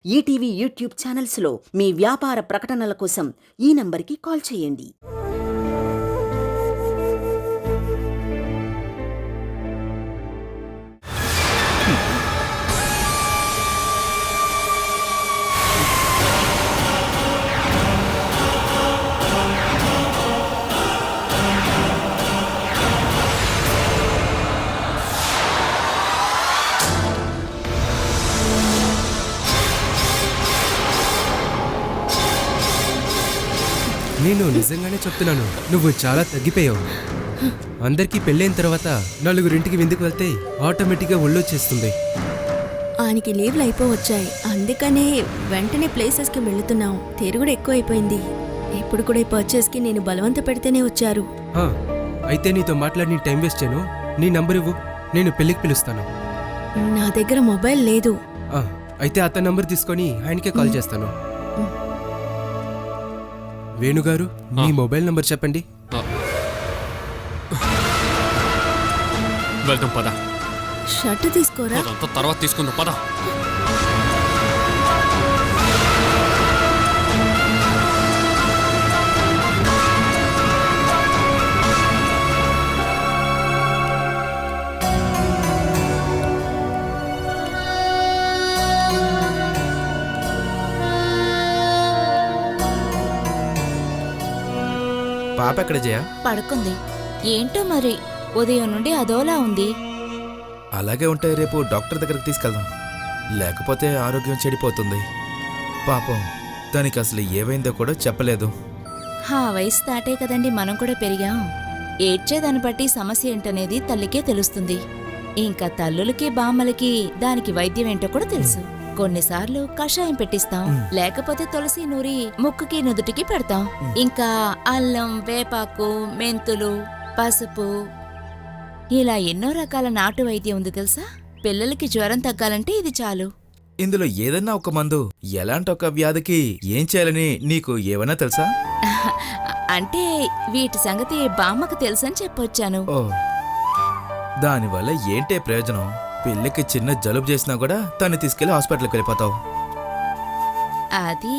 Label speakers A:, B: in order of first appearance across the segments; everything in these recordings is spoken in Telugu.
A: ఈటీవీ యూట్యూబ్ ఛానల్స్లో మీ వ్యాపార ప్రకటనల కోసం ఈ నంబర్కి కాల్ చేయండి.
B: నేను నిజంగానే చెప్తున్నాను, నువ్వు చాలా తగ్గిపోయావు. అందరికీ పెళ్ళైన తర్వాత నలుగురింటికి విందుకు వెళ్తే ఆటోమేటిక్గా ఒళ్ళొచ్చేస్తుంది.
C: ఆయనకి లీవ్లు అయిపోవచ్చాయి, అందుకనే వెంటనే ప్లేసెస్కి వెళుతున్నాం. తిరుగుడు ఎక్కువ అయిపోయింది. ఇప్పుడు కూడా ఈ పర్చేస్కి నేను బలవంత పెడితేనే వచ్చారు.
B: అయితే నీతో మాట్లాడి నీ టైం వేస్ట్ చేయను. నీ నంబర్ ఇవ్వు, నేను పెళ్ళికి పిలుస్తాను.
C: నా దగ్గర మొబైల్ లేదు.
B: అయితే అతని నంబర్ తీసుకొని ఆయనకే కాల్ చేస్తాను. వేణుగారు, మీ మొబైల్ నంబర్ చెప్పండి.
D: వెళ్తాం పద.
C: షర్ట్ తీసుకోరా,
D: తర్వాత తీసుకుందాం పద.
B: పాప ఎక్కడ జయ?
E: పడుకుంది. ఏంటో మరి ఉదయం నుండి అదోలా ఉంది.
F: అలాగే ఉంటే రేపు డాక్టర్ దగ్గరకు తీసుకెళ్దాం, లేకపోతే ఆరోగ్యం చెడిపోతుంది. పాపం దానికి అసలు ఏవైందో కూడా చెప్పలేదు.
E: ఆ వయసు దాటే కదండి మనం కూడా పెరిగాం. ఏడ్చేదాన్ని బట్టి సమస్య ఏంటనేది తల్లికే తెలుస్తుంది. ఇంకా తల్లులకి బామ్మలకి దానికి వైద్యం ఏంటో కూడా తెలుసు. కొన్నిసార్లు కషాయం పెట్టిస్తాం, లేకపోతే తులసి నూరి ముక్కుకి నుదుటికి పెడతాం. ఇంకా అల్లం, వేపాకు, మెంతులు, పసుపు, ఇలా ఎన్నో రకాల నాటు వైద్యం ఉంది తెలుసా. పిల్లలకి జ్వరం తగ్గాలంటే ఇది చాలు.
F: ఇందులో ఏదన్నా ఒక మందు ఎలాంటి ఒక వ్యాధికి ఏం చేయాలని నీకు ఏమైనా తెలుసా?
E: అంటే వీటి సంగతి బామ్మకు తెలుసని చెప్పొచ్చాను.
F: ఓ, దానివల్ల ఏంటే ప్రయోజనం? పిల్లకి చిన్న జలుబు చేసినా కూడా తను తీసుకెళ్లి హాస్పిటల్కి వెళ్ళిపోతావు.
E: అది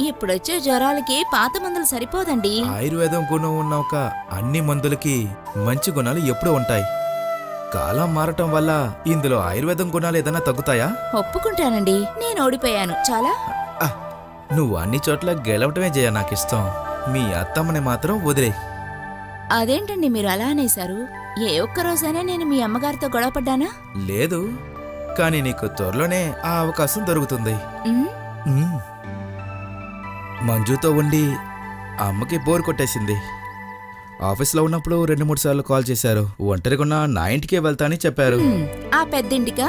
E: ఇప్పుడొచ్చే జ్వరాలకి పాత మందులు సరిపోదండి.
F: ఆయుర్వేదం గుణం ఉన్న ఒక అన్ని మందులకి మంచి గుణాలు ఎప్పుడూ ఉంటాయి. కాలం మారటం వల్ల ఇందులో ఆయుర్వేదం గుణాలు ఏదైనా తగ్గుతాయా?
E: ఒప్పుకుంటానండి, నేను ఓడిపోయాను. చాలా
F: నువ్వు అన్ని చోట్ల గెలవటమే చేయ నాకిష్టం. మీ అత్తమ్మని మాత్రం వదిలే.
E: అదేంటండి మీరు అలా అనేశారు? ఏ ఒక్కరోజైనా నేను మీ అమ్మగారితో గొడవపడ్డానా?
F: లేదు, కానీ నీకు త్వరలోనే ఆ అవకాశం దొరుకుతుంది. మంజుతో ఉండి అమ్మకి బోర్ కొట్టేసింది. ఆఫీస్లో ఉన్నప్పుడు 2-3 సార్లు కాల్ చేశారు. ఒంటరిగా నా ఇంటికే వెళ్తానని చెప్పారు.
E: ఆ పెద్దింటికా?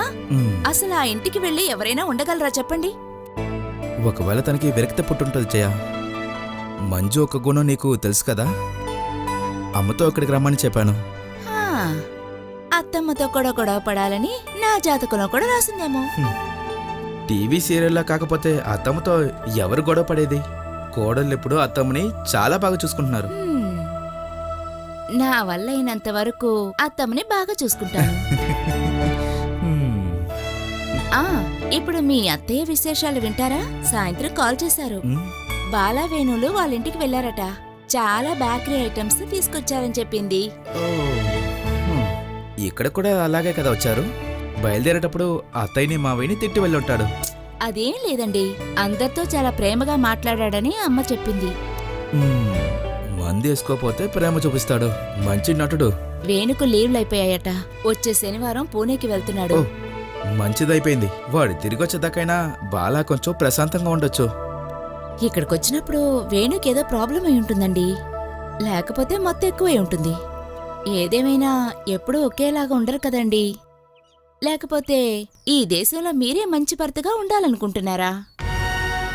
E: అసలు ఆ ఇంటికి వెళ్ళి ఎవరైనా ఉండగలరా చెప్పండి?
F: ఒకవేళ తనకి విరక్తి పుట్టుంటది జయ. మంజు ఒక గుణం నీకు తెలుసు కదా. అమ్మతో ఇక్కడికి రమ్మని చెప్పాను.
E: అత్తమ్మతో కూడా గొడవ పడాలని నా జాతకంలో కూడా రాసిందేమో.
F: టీవీ సీరియల్లా కాకపోతే అత్తమ్మతో ఎవరు గొడవ పడేది? కోడళ్ళెప్పుడు అత్తమ్మని చాలా బాగా చూసుకుంటున్నారు.
E: నా వల్ల అయినంత వరకు అత్తమ్మని బాగా చూసుకుంటాను. ఇప్పుడు మీ అత్తయ్య విశేషాలు వింటారా? సాయంత్రం కాల్ చేశారు. బాలా వేణులు వాళ్ళింటికి వెళ్లారట. చాలా బేకరీ ఐటమ్స్ తీసుకొచ్చారని చెప్పింది.
F: ఇక్కడ కూడా అలాగే కదా వచ్చారు. బయలుదేరేటప్పుడు అత్తయ్యని మావయ్యని తిట్టి వెళ్ళుంటాడు.
E: అదేం లేదండి, అందరితో చాలా ప్రేమగా మాట్లాడాడని అమ్మ చెప్పింది.
F: మంది వేసుకోపోతే ప్రేమ చూపిస్తాడు. మంచి నటుడు.
E: వేణుకు లీవ్లు అయిపోయాయట. వచ్చే శనివారం పూణేకి వెళ్తున్నాడు.
F: మంచిదైపోయింది. వాడు తిరిగొచ్చేదాకైనా బాలా కొంచెం ప్రశాంతంగా ఉండొచ్చు.
E: ఇక్కడికొచ్చినప్పుడు వేణుకేదో ప్రాబ్లం అయి ఉంటుందండి, లేకపోతే మొత్తం ఎక్కువై ఉంటుంది. ఏదేమైనా ఎప్పుడూ ఒకేలాగా ఉండరు కదండి. లేకపోతే ఈ దేశంలో మీరే మంచి భర్తగా ఉండాలనుకుంటున్నారా?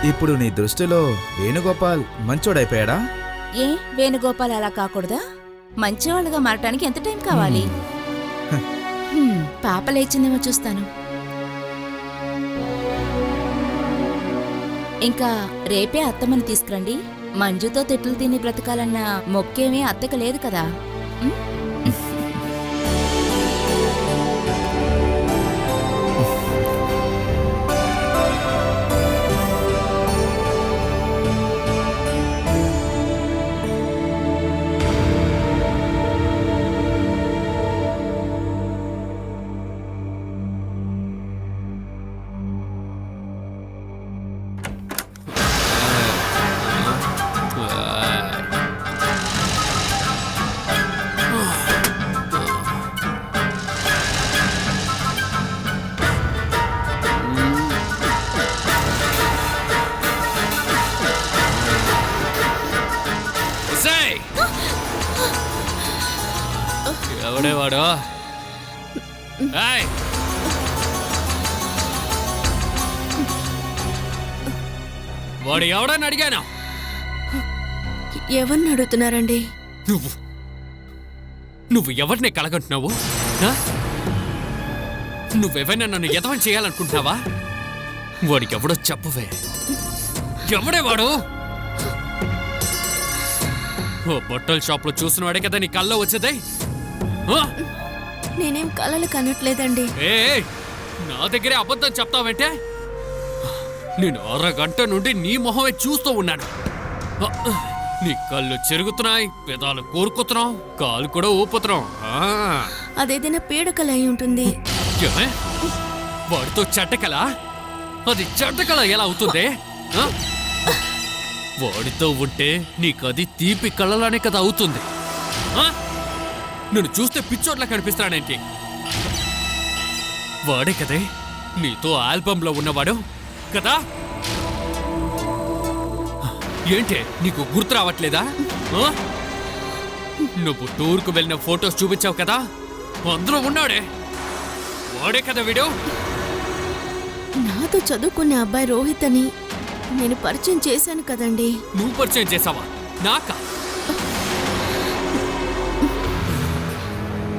F: ఇప్పుడు నీ దృష్టిలో వేణుగోపాల్ మంచోడైపోయాడా?
E: ఏ వేణుగోపాల్ అలా కాకూడదా? మంచివాళ్ళుగా మారటానికి ఎంత టైం కావాలి? పాప లేచిందేమో చూస్తాను. ఇంకా రేపే అత్తమ్మని తీసుకురండి. మంజుతో తిట్లు తిని బ్రతకాలన్న మొక్కేమీ అత్తకు లేదు కదా.
D: ఎవడే వాడు? ఏయ్! వాడు ఎవడని అడిగాను.
C: ఎవరిని అడుగుతున్నారండి?
D: నువ్వు ఎవరిని కలగంటున్నావు? నువ్వెవైనా నన్ను ఎదవని చేయాలనుకుంటున్నావా? వాడికి ఎవడో చెప్పవే. ఎవడే వాడు? ఓ బట్టల షాప్లో చూసిన వాడే కదా నీ కల్లో వచ్చేదే.
C: నేనేం కలలు కనట్లేదండి.
D: ఏ నా దగ్గరే అబద్ధం చెప్తావంటే నేను అరగంట నుండి నీ మొహమే చూస్తూ ఉన్నాను. నీ కళ్ళు చెరుగుతున్నాయి, పెదాలు కోరుకుతున్నావు, కాలు కూడా ఊపుతున్నావు.
C: అదేదైనా పీడకల అయి ఉంటుంది.
D: ఏమే? వాడితో చెడ్డకల? అది చెడ్డకల ఎలా అవుతుంది? వాడితో ఉంటే నీకది తీపి కళ్ళలానే కదా అవుతుంది. నేను చూస్తే పిచ్చోట్లా కనిపిస్తాడేంటి? వాడే కదే నీతో ఆల్బంలో ఉన్నవాడు కదా? ఏంటి నీకు గుర్తు రావట్లేదా? నువ్వు టూర్కు వెళ్ళిన ఫొటోస్ చూపించావు కదా, అందులో ఉన్నాడే. వాడే కదా వీడు.
C: నాతో చదువుకునే అబ్బాయి రోహిత్ అని నేను పరిచయం చేశాను కదండి.
D: నువ్వు పరిచయం చేసావా? నాకా?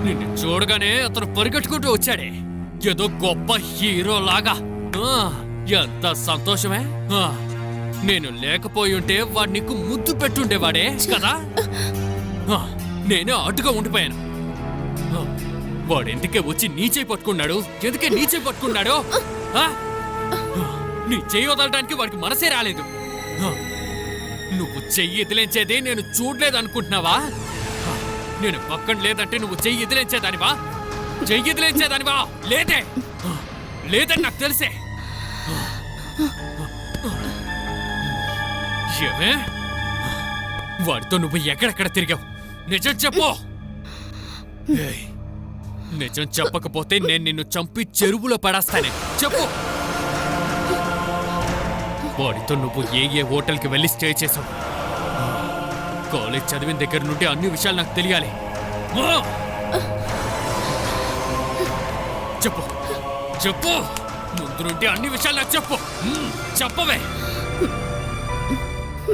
D: నిన్ను చూడగానే అతను పరిగెట్టుకుంటూ వచ్చాడే, ఏదో గొప్ప హీరో లాగా. ఎంత సంతోషమే. నేను లేకపోయి ఉంటే వాడు నీకు ముద్దు పెట్టుండేవాడే కదా. నేనే అడ్డుగా ఉండిపోయాను. వాడు ఎందుకే వచ్చి నీ చేయి పట్టుకున్నాడు? ఎందుకే నీ చేయి పట్టుకున్నాడు? నీ చెయ్యి వదలడానికి వాడికి మనసే రాలేదు. నువ్వు చెయ్యి ఎదిలించేది నేను చూడలేదు అనుకుంటున్నావా? నేను పక్కన లేదంటే నువ్వు చెయ్యి ఎదిలించేదానివా? చెయ్యి ఎదిలించేదానివా? లేదే, లేదని నాకు తెలిసే. ఏమే? వాడితో నువ్వు ఎక్కడెక్కడ తిరిగావు? నిజం చెప్పు. నిజం చెప్పకపోతే నేను నిన్ను చంపి చెరువులో పడేస్తానే. చెప్పు. వాడితో నువ్వు ఏ హోటల్కి వెళ్ళి స్టే చేసావు? కాలేజ్ చదివిన దగ్గర నుండి అన్ని విషయాలు నాకు తెలియాలి. చెప్పు చెప్పు, ముందు నుండి అన్ని విషయాలు నాకు చెప్పు. చెప్పవే.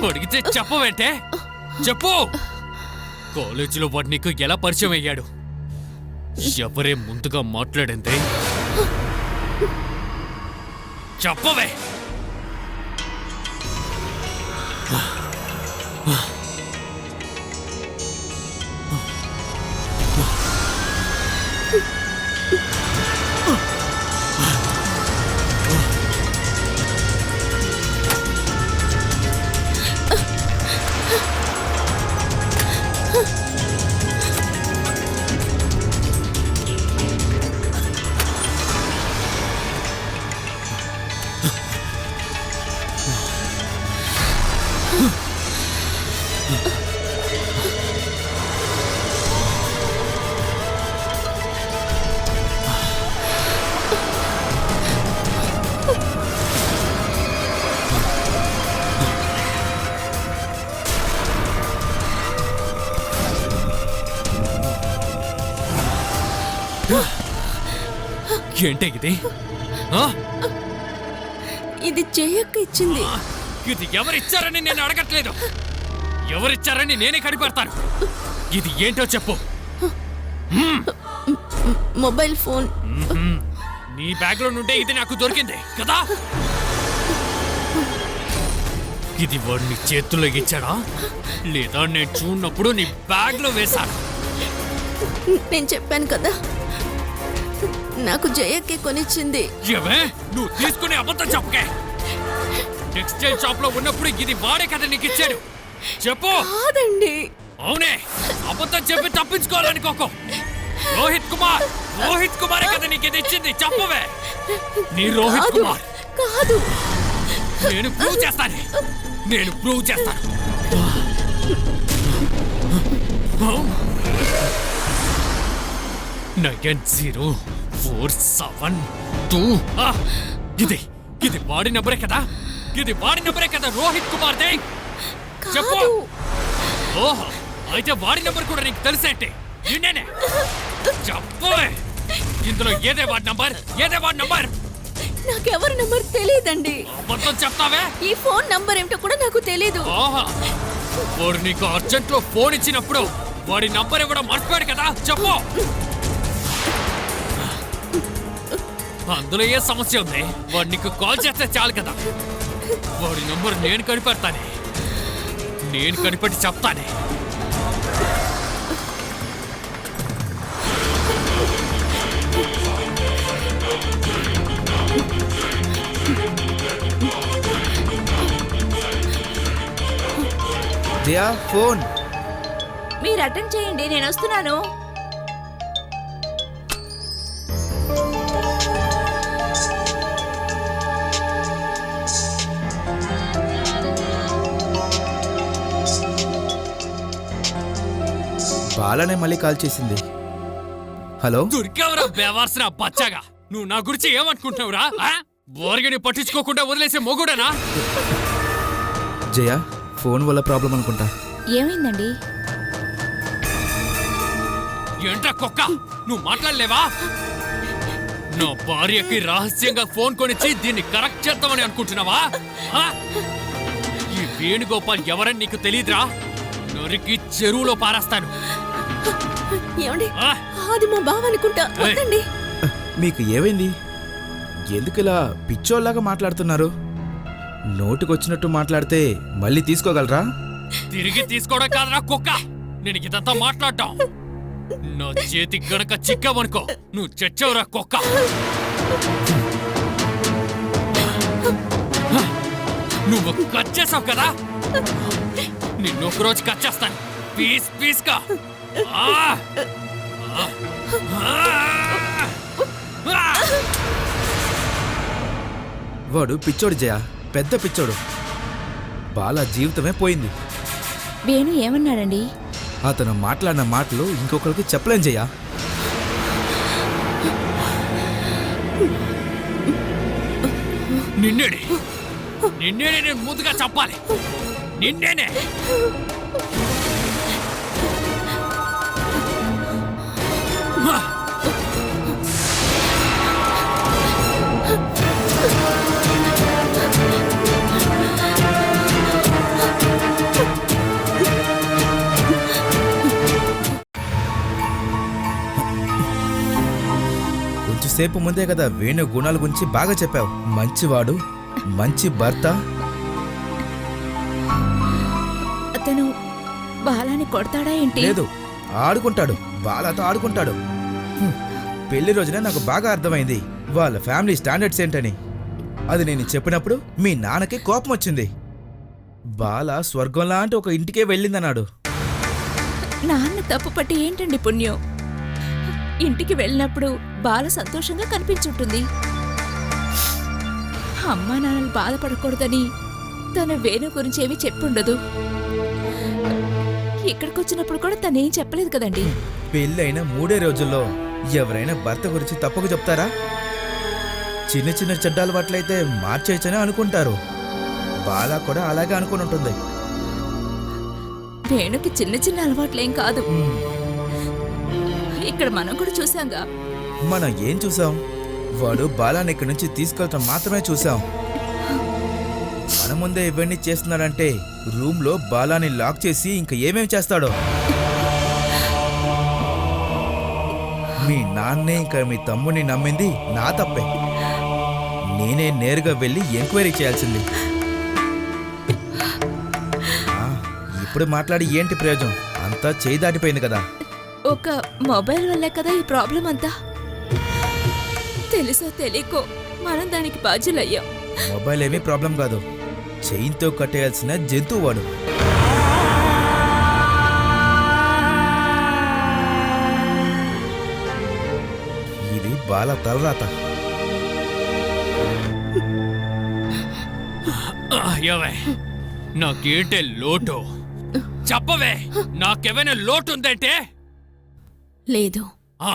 D: అడిగితే చెప్పవేంటే? చెప్పు. కాలేజీలో వాడు నీకు ఎలా పరిచయం అయ్యాడు? ఎవరే ముందుగా మాట్లాడింది? చెప్పవే. ఏంటే ఇది?
C: ఇది జయక్క ఇచ్చింది.
D: ఇది ఎవరిచ్చారని నేను అడగట్లేదు, ఎవరిచ్చారని నేనే కనిపెడతాను. ఇది ఏంటో చెప్పు.
C: Mobile phone.
D: నీ బ్యాగ్ లో నుండే ఇది నాకు దొరికింది కదా. ఇది వాడు నీ చేతుల్లో ఇచ్చాడా, లేదా నేను చూడనప్పుడు నీ బ్యాగ్ లో వేశాను?
C: నేను చెప్పాను కదా, నాకు జయక్కే కొనిచ్చింది.
D: ఏమే? నువ్వు తీసుకునే అబద్ధం చెప్పకే. టెక్స్టైల్ షాప్ లో ఉన్నప్పుడు ఇది వాడే కదా నీకు ఇచ్చాడు. చెప్పు.
C: కాదండి.
D: అవునే, అబద్ధం చెప్పి తప్పించుకోవాలనుకోకు. రోహిత్ కుమార్, రోహిత్ కుమార్ కదా నీకు ఇది ఇచ్చింది. చెప్పవే. నీ రోహిత్ కుమార్
C: కాదు.
D: నేను ప్రూవ్ చేస్తాను, నేను ప్రూవ్ చేస్తాను. 9047 ఇది ఇది వాడి నంబరే కదా, ఇది వాడి నంబరే కదా రోహిత్ కుమార్ దే. చెప్పు. ఓహో, అయితే వాడి నంబర్ కూడా నీకు తెలిసేంటి? నిన్నేనే చెప్పవే ఇందులో ఏదే వాడి నంబర్
C: నాకెవరి నంబర్ తెలియదండి.
D: అబద్ధం చెప్తావే
C: ఈ ఫోన్ నంబర్ ఏమిటో కూడా నాకు తెలీదు.
D: ఆహా వాడు నీకు అర్జెంట్ లో ఫోన్ ఇచ్చినప్పుడు వాడి నంబర్ ఇవ్వడం మర్చిపోయాడు కదా చెప్పు. అందులో ఏ సమస్య ఉంది? వాడు నీకు కాల్ చేస్తే చాలు కదా. వాడి నంబర్ నేను కనిపెడతానే, నేను కనిపెట్టి చెప్తానే.
F: జయా ఫోన్.
E: మీరు అటెండ్ చేయండి, నేను వస్తున్నాను.
F: బాలానే మళ్ళీ కాల్ చేసింది. హలో,
D: దొరికావరా బేవార్సిన బచ్చాగా. నువ్వు నా గురించి ఏమనుకుంటున్నావురా? బోర్గని పట్టించుకోకుండా వదిలేసే మొగుడనా?
F: జయ ఫోన్ వల్ల ప్రాబ్లం అనుకుంటా.
E: ఏమైందండి?
D: ఏంట్రా కుక్క, నువ్వు మాట్లాడలేవా? నా భార్యకి రహస్యంగా ఫోన్ కొనిచ్చి దీన్ని కరెక్ట్ చేద్దామని అనుకుంటున్నావా? ఆ? ఈ వేణుగోపాల్ ఎవరని నీకు తెలియదురా? నరికి చెరువులో పారేస్తాను.
C: ఏమండి,
D: ఆ?
C: అది మా బావ అనుకుంటా. వద్దండి.
F: మీకు ఏమైంది? ఎందుకు ఇలా పిచ్చోళ్ళలాగా మాట్లాడుతున్నారు? నోటికొచ్చినట్టు మాట్లాడితే మళ్ళీ తీసుకోగలరా?
D: తిరిగి తీసుకోవడం కాదురా కుక్క, నేను ఇదంతా మాట్లాడటం. నా చేతి గనక చిక్కవనుకో నువ్వు చచ్చావురా కుక్క. నువ్వు కట్ చేసావు కదా, నిన్ను ఒకరోజు కట్ చేస్తాను పీస్ పీస్ గా.
F: వాడు పిచ్చోడు జయ, పెద్ద పిచ్చోడు. బాల జీవితమే పోయింది.
E: వేణు ఏమన్నాడండి?
F: అతను మాట్లాడిన మాటలు ఇంకొకరికి చెప్పలేం జయ.
D: నిన్నేనే నేను ముందుగా చెప్పాలి. నిన్నేనే.
F: కొంచెంసేపు ముందే కదా వేణు గుణాల గురించి బాగా చెప్పావు. మంచివాడు, మంచి భర్త.
E: అతను బాలాని కొడతాడా ఏంటి?
F: లేదు, ఆడుకుంటాడు, బాలతో ఆడుకుంటాడు. పెళ్లి రోజున నాకు బాగా అర్థమైంది వాళ్ళ ఫ్యామిలీ స్టాండర్డ్స్ ఏంటని. అది నేను చెప్పినప్పుడు మీ నాన్నకి కోపం వచ్చింది. బాల స్వర్గం లాంటి ఒక ఇంటికే వెళ్ళిందన్నాడు.
E: నాన్న తప్పు పట్టి ఏంటండి పుణ్యం? ఇంటికి వెళ్ళినప్పుడు బాల సంతోషంగా కనిపించుంటుంది. అమ్మా నాన్నలు బాధపడకూడదని తన వేణు గురించి ఏమీ చెప్పుండదు. ఇక్కడికి వచ్చినప్పుడు కూడా తనేం చెప్పలేదు కదండి.
F: పెళ్ళైన 3 రోజుల్లో ఎవరైనా భర్త గురించి తప్పుగా చెప్తారా? చిన్న చిన్న చెడ్డ అలవాట్లయితే మార్చేయచ్చని అనుకుంటారు. బాల కూడా అలాగే అనుకుని ఉంటుంది.
E: వేణుకి చిన్న చిన్న అలవాట్లేం కాదు. ఇక్కడ మనం కూడా చూసాంగా.
F: మనం ఏం చూసాం? వాడు బాలాని ఇక్కడి నుంచి తీసుకెళ్ళటం మాత్రమే చూసాం. మన ముందే ఇవన్నీ చేస్తున్నాడంటే రూమ్ లో బాలాని లాక్ చేసి ఇంకా ఏమేం చేస్తాడో. మీ నాన్నే ఇంకా మీ తమ్ముడిని నమ్మింది నా తప్పే. నేనే నేరుగా వెళ్ళి ఎంక్వైరీ చేయాల్సింది. ఇప్పుడు మాట్లాడి ఏంటి ప్రయోజనం? అంతా చేయి దాటిపోయింది కదా.
E: ఒక మొబైల్ వల్లే కదా ఈ ప్రాబ్లం అంతా. తెలుసో తెలియకో మనం దానికి బాధ్యులయ్యాం.
F: మొబైల్ ఏమీ ప్రాబ్లం కాదు, చైన్తో కట్టేయాల్సిన జంతువు వాడు. ఇది బాల తలరాత.
D: ఏవే నాకేంటే లోటు చెప్పవే. నాకేమైనా లోటు ఉందంటే?
C: లేదు.
D: ఆ,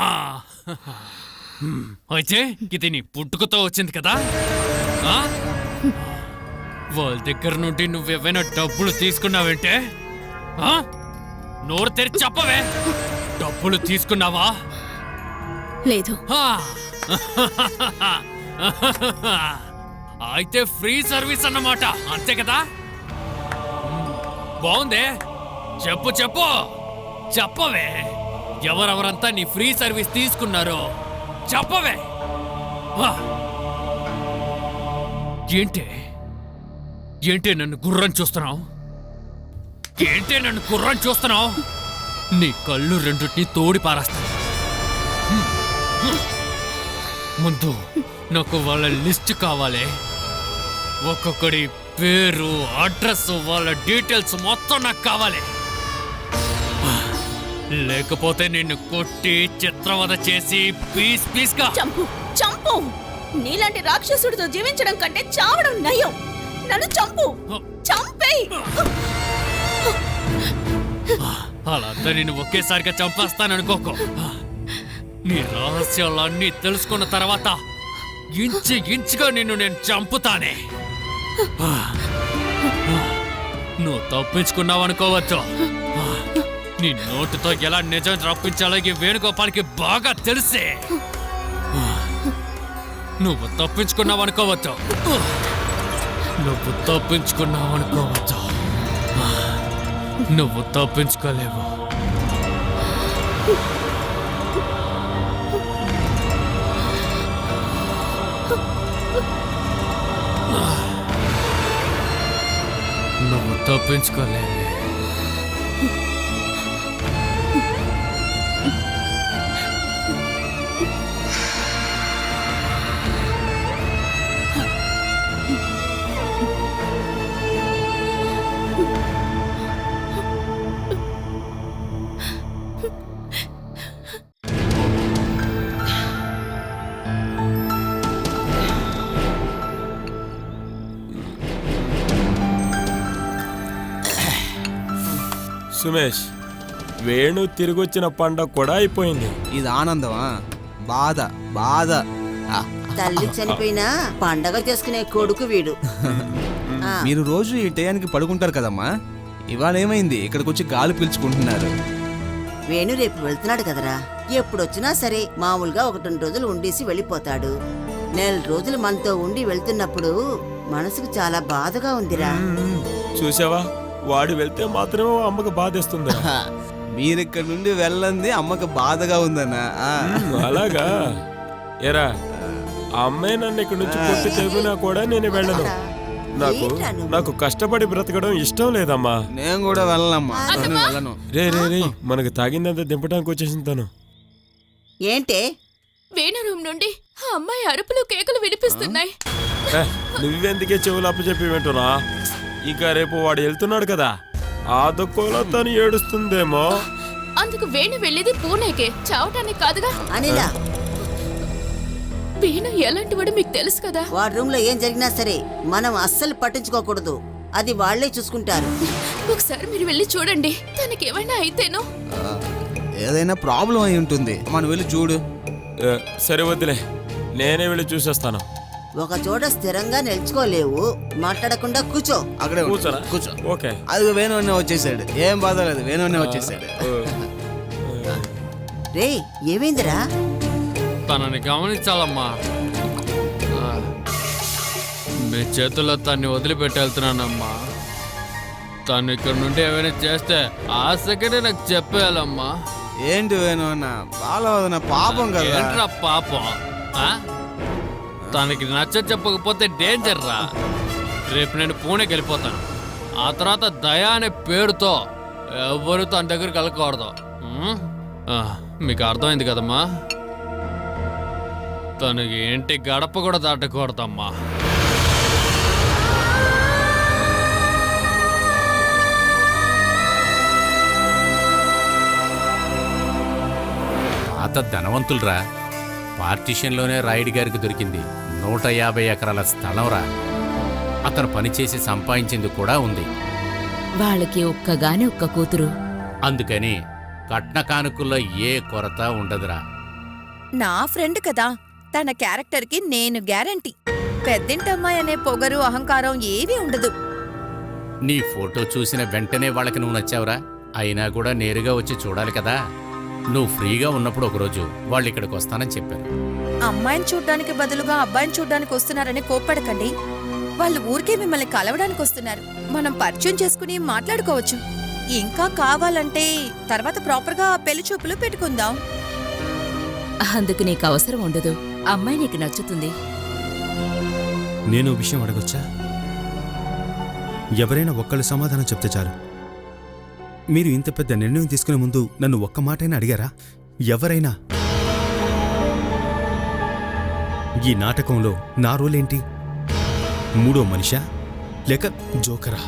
D: అయితే ఇది నీ పుట్టుకతో వచ్చింది కదా. ఆ? వాళ్ళ దగ్గర నుండి నువ్వేమైనా డబ్బులు తీసుకున్నావంటే? ఆ? నోరు తెరిచి చెప్పవే. డబ్బులు తీసుకున్నావా?
C: లేదు.
D: హా. అయితే ఫ్రీ సర్వీస్ అన్నమాట, అంతే కదా? బాగుందే. చెప్పు చెప్పు చెప్పవే, ఎవరెవరంతా నీ ఫ్రీ సర్వీస్ తీసుకున్నారో చెప్పవే. హా. ఏంటి ఏంటి నన్ను గుర్రం చూస్తున్నావు? ఏంటి నన్ను గుర్రం చూస్తున్నావు? నీ కళ్ళు రెండుటిని తోడి పారేస్తాను. ముందు నాకు వాళ్ళ లిస్ట్ కావాలి. ఒక్కొక్కడి పేరు, అడ్రస్, వాళ్ళ డీటెయిల్స్ మొత్తం నాకు కావాలి. లేకపోతే నిన్ను కొట్టి చిత్రవద చేసి పీస్ పీస్ గా
C: చంపు చంపు. నీలాంటి రాక్షసుడితో జీవించడం కంటే చావడం నయం. నన్ను చంపు, చంపేయ్.
D: అలా నిన్ను ఒకేసారిగా చంపేస్తాననుకోకు. నీ రహస్యాలన్నీ తెలుసుకున్న తర్వాత ఇంచి ఇంచుగా నిన్ను నేను చంపుతానే. నువ్వు తప్పించుకున్నావనుకోవచ్చు. నీ నోటితో ఎలా నిజం రప్పించాలో ఈ వేణుగోపాల్కి బాగా తెలిసే. నువ్వు తప్పించుకున్నావనుకోవచ్చు. నువ్వు తప్పించుకున్నావనుకోవచ్చు. నువ్వు తప్పించుకోలేవు. నువ్వు తప్పించుకోలేవు.
G: సుమేష్, వేణు తిరిగొచ్చిన పండగ కూడా అయిపోయింది.
H: ఇది ఆనందమా? బాధ బాధ.
A: తల్లి చనిపోయినా పండగ చేసుకునే కొడుకు వీడు.
H: మీరు రోజు ఈ టయానికి పడుకుంటారు కదమ్మా, ఇవాళ ఏమైంది ఇక్కడికి వచ్చి గాలి పీల్చుకుంటున్నారు?
A: వేణు రేపు వెళ్తున్నాడు కదరా. ఎప్పుడొచ్చినా సరే మామూలుగా 1-2 రోజులు ఉండేసి వెళ్ళిపోతాడు. 4 రోజులు మనతో ఉండి వెళ్తున్నప్పుడు మనసుకు చాలా బాధగా ఉందిరా.
G: చూసావా, వాడు వెళ్తే మాత్రమే అమ్మకు బాధేస్తుంది.
H: మీరిక్కడి నుండి వెళ్ళంది అమ్మకి బాధగా ఉందన్నా.
G: అలాగా? ఎరా, ఆ అమ్మాయి నన్ను ఇక్కడి నుంచి కొట్టి తెగినా కూడా నేను వెళ్ళను. నాకు కష్టపడి బ్రతకడం ఇష్టం లేదమ్మా.
H: నేను కూడా వెళ్ళనమ్మా, నేను వెళ్ళను.
G: రే రే రే, మనకు తాగిందంతా దింపడానికి వచ్చేసింది తను.
A: ఏంటే
C: వేణు రూమ్ నుండి ఆ అమ్మాయి అరుపులు కేకలు వినిపిస్తున్నాయి.
G: నువ్వెందుకే చెవులు అప్పచెప్పి వింటున్నా? ఇంకా రేపు వాడు వెళ్తున్నాడు కదా, ఆ దుఃఖంలో తను ఏడుస్తుందేమో.
C: అందుకు వేణు వెళ్ళేది పూణేకే, చావటానికి కాదుగా.
A: అనిలా,
C: వేణు ఎలాంటి వాడు మీకు తెలుసు కదా.
A: వాడి రూమ్ లో ఏం జరిగినా సరే మనం అస్సలు పట్టించుకోకూడదు. అది వాళ్లే చూసుకుంటారు.
C: ఒకసారి మీరు వెళ్ళి చూడండి, తనకి ఏమైనా అయితేనో.
H: ఏదైనా ప్రాబ్లం అయి ఉంటుంది, మనం వెళ్ళి చూడు.
G: సరే వద్దులే, నేనే వెళ్ళి చూసేస్తాను.
A: ఒక చోట స్థిరంగా నిల్చుకోలేవు, మాట్లాడకుండా కూర్చో.
H: అక్కడే ఉండు.
G: కూర్చోరా?
H: కూర్చో.
G: ఓకే.
H: అది వేణు అన్న వచ్చేసాడు, ఏం బాధ లేదు, వేణు అన్న వచ్చేసాడు.
A: రే ఏమైందిరా?
D: తనని గమనించాలమ్మా. మీ చేతుల్లో తన్ని వదిలిపెట్టి వెళ్తున్నానమ్మా. తను ఇక్కడ నుండి ఏమైనా చేస్తే ఆ సెకండే నాకు చెప్పేయాలమ్మా.
H: ఏంటి వేణు అన్న, బాలవదన పాపం కదా.
D: ఏంట్రా పాపం? ఆ? తనకి నచ్చ చెప్పకపోతే డేంజర్ రా. రేపు నేను పూణేకి వెళ్ళిపోతాను. ఆ తర్వాత దయా అనే పేరుతో ఎవరు తన దగ్గరికి వెళ్ళకూడదు. మీకు అర్థమైంది కదమ్మా? తనకి ఏంటి గడప కూడా దాటకూడదమ్మా.
I: పాత ధనవంతులరా. పార్టీషన్లోనే రాయుడి గారికి దొరికింది 150 ఎకరాల స్థలంరా. అతను పనిచేసి సంపాదించింది కూడా ఉంది.
E: వాళ్ళకి ఒక్కగాని ఒక్క కూతురు.
I: అందుకని కట్న కానుకల్లో ఏ కొరత ఉండదురా.
J: నా ఫ్రెండ్ కదా, తన క్యారెక్టర్కి నేను గ్యారంటీ. పెద్దింటమ్మాయి అనే పొగరు అహంకారం ఏమీ ఉండదు.
I: నీ ఫోటో చూసిన వెంటనే వాళ్ళకి నువ్వు నచ్చావురా. అయినా కూడా నేరుగా వచ్చి చూడాలి కదా. నువ్వు ఫ్రీగా ఉన్నప్పుడు ఒకరోజు వాళ్ళు ఇక్కడికి వస్తానని చెప్పారు.
J: అమ్మాయిని చూడ్డానికి బదులుగా అబ్బాయిని చూడ్డానికి వస్తున్నారని కోప్పడకండి. వాళ్ళు ఊరికే మిమ్మల్ని కలవడానికి వస్తున్నారు. మనం పరిచయం చేసుకుని మాట్లాడుకోవచ్చు. ఇంకా కావాలంటే తర్వాత ప్రాపర్గా పెళ్లి చూపులు పెట్టుకుందాం.
E: అందుకు నీకు అవసరం ఉండదు. అమ్మాయి నీకు నచ్చుతుంది.
K: నేను ఓ విషయం అడగొచ్చా? ఎవరైనా ఒక్కళ్ళు సమాధానం చెప్తే చాలు. మీరు ఇంత పెద్ద నిర్ణయం తీసుకునే ముందు నన్ను ఒక్క మాటైనా అడిగారా? ఎవరైనా? ఈ నాటకంలో నా రోల్ ఏంటి? మూడో మనిషా లేక జోకరా?